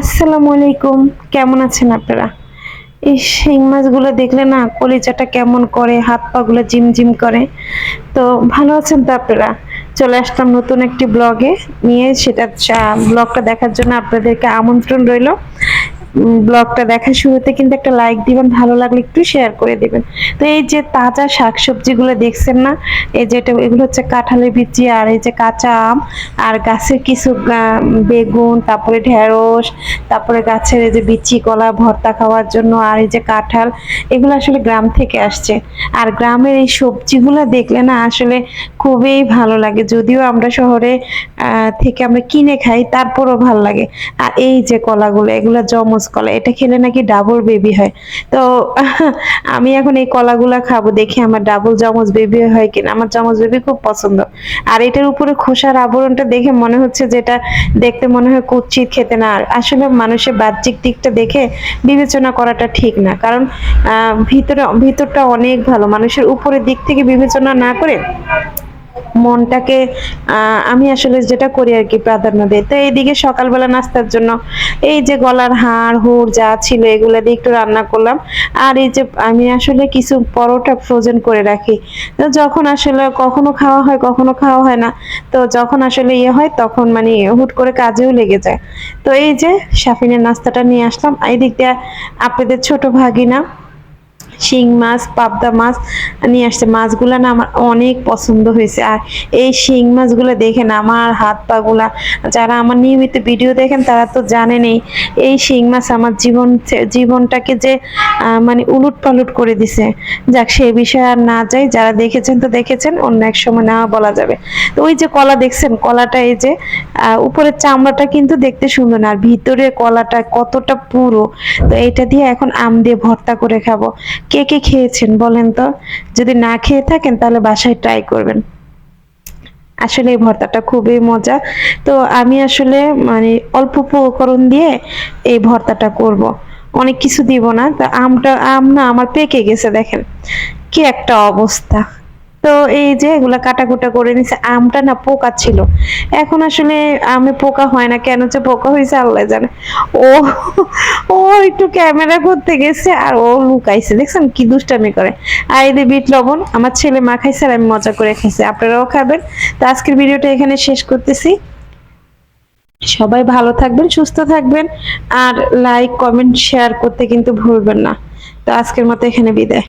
আসসালামু আলাইকুম। কেমন আছেন আপনারা? এই শিং মাছগুলো দেখলে না কলিজাটা কেমন করে, হাত পা গুলো ঝিমঝিম করে। তো ভালো আছেন তো আপনারা? চলে আসলাম নতুন একটি ব্লগে নিয়ে, সেটা ব্লগটা দেখার জন্য আপনাদেরকে আমন্ত্রণ রইলো। ব্লগটা দেখার শুরুতে কিন্তু একটা লাইক দিবেন, ভালো লাগলে একটু শেয়ার করে দিবেন। তো এই যে তাজা শাকসবজিগুলো দেখছেন না, এই যে এগুলো হচ্ছে কাঁঠালের বিচি, আর এই যে কাঁচা আম, আর গাছের কিছু বেগুন, তারপরে ঢেঁড়স, তারপরে গাছের এই যে বিচি কলা ভর্তা খাওয়ার জন্য, আর এই যে কাঁঠাল, এগুলো আসলে গ্রাম থেকে আসছে। আর গ্রামের এই সবজিগুলো দেখলে না আসলে খুবই ভালো লাগে, যদিও আমরা শহরে থেকে আমরা কিনে খাই, তারপরও ভালো লাগে। আর এই যে কলাগুলো, এগুলো জমজ কলা, এটা খেলে নাকি ডাবল বেবি হয়। তো আমি এখন এই কলাগুলা খাবো, দেখি আমার ডাবল জমজ বেবি হয় কিনা। আমার জমজ বেবি খুব পছন্দ। আর এটার উপরে খোসার আবরণটা দেখে মনে হচ্ছে যেটা দেখতে মনে হয় কুচ্ছিত, খেতে না। আর আসলে মানুষের বাহ্যিক দিকটা দেখে বিবেচনা করাটা ঠিক না, কারণ ভিতরটা অনেক ভালো। মানুষের উপরের দিক থেকে বিবেচনা না করে মনটাকে আমি আসলে যেটা করি আর কি, প্রাধান্য দিই। তো এইদিকে সকালবেলা নাস্তার জন্য এই যে গলার হাড় হুড় যা ছিল এগুলো দিয়ে একটু রান্না করলাম। আর এই যে আমি আসলে কিছু পরোটা ফ্রোজেন করে রাখি, তো যখন আসলে কখনো খাওয়া হয় কখনো খাওয়া হয় না, তো যখন আসলে ইয়ে হয় তখন মানে হুট করে কাজেও লেগে যায়। তো এই যে সাফিনের নাস্তাটা নিয়ে আসলাম। এই দিক দিয়ে আপনাদের ছোট ভাগিনা শিং মাছ পাবদা মাছ নিয়ে আসছে। মাছগুলা না আমার অনেক পছন্দ হয়েছে। আর এই শিং মাছগুলো দেখেন আমার হাত পা গুলা, যারা আমার নিয়মিত ভিডিও দেখেন তারা তো জানেনই এই শিং মাছ আমার জীবনটাকে যে মানে উলট পালট করে দিছে। যাক, সে বিষয়ে আর না যাই, যারা দেখেছেন তো দেখেছেন, অন্য এক সময় না বলা যাবে। তো ওই যে কলা দেখছেন, কলাটা এই যে উপরের চামড়াটা কিন্তু দেখতে সুন্দর না, আর ভিতরে কলাটা কতটা পুরো। তো এটা দিয়ে এখন আম দিয়ে ভর্তা করে খাবো। কে কে খেয়েছেন বলেন তো? যদি না খেয়ে থাকেন তাহলে বাসায় ট্রাই করবেন। আসলে এই ভর্তাটা খুবই মজা। তো আমি আসলে মানে অল্প উপকরণ দিয়ে এই ভর্তাটা করব, অনেক কিছু দিব না। তো আম না আমার পেকে গেছে, দেখেন কি একটা অবস্থা। তো এই যে এগুলা কাটাকুটা করে নিছে। আমটা না পোকা ছিল, এখন আসলে আমে পোকা হয় না, কেন যে পোকা হয়েছে আল্লাহ জানে। ও ও একটু ক্যামেরা করতে গেছে আর ও লুকাইছে, দেখছেন কি দুষ্টামি করে। আর এই যে বিট লবণ আমার ছেলে মাখাইছে আর আমি মজা করে খাইছি, আপনারাও খাবেন। তো আজকের ভিডিওটা এখানে শেষ করতেছি। সবাই ভালো থাকবেন, সুস্থ থাকবেন, আর লাইক কমেন্ট শেয়ার করতে কিন্তু ভুলবেন না। তো আজকের মতো এখানে বিদায়।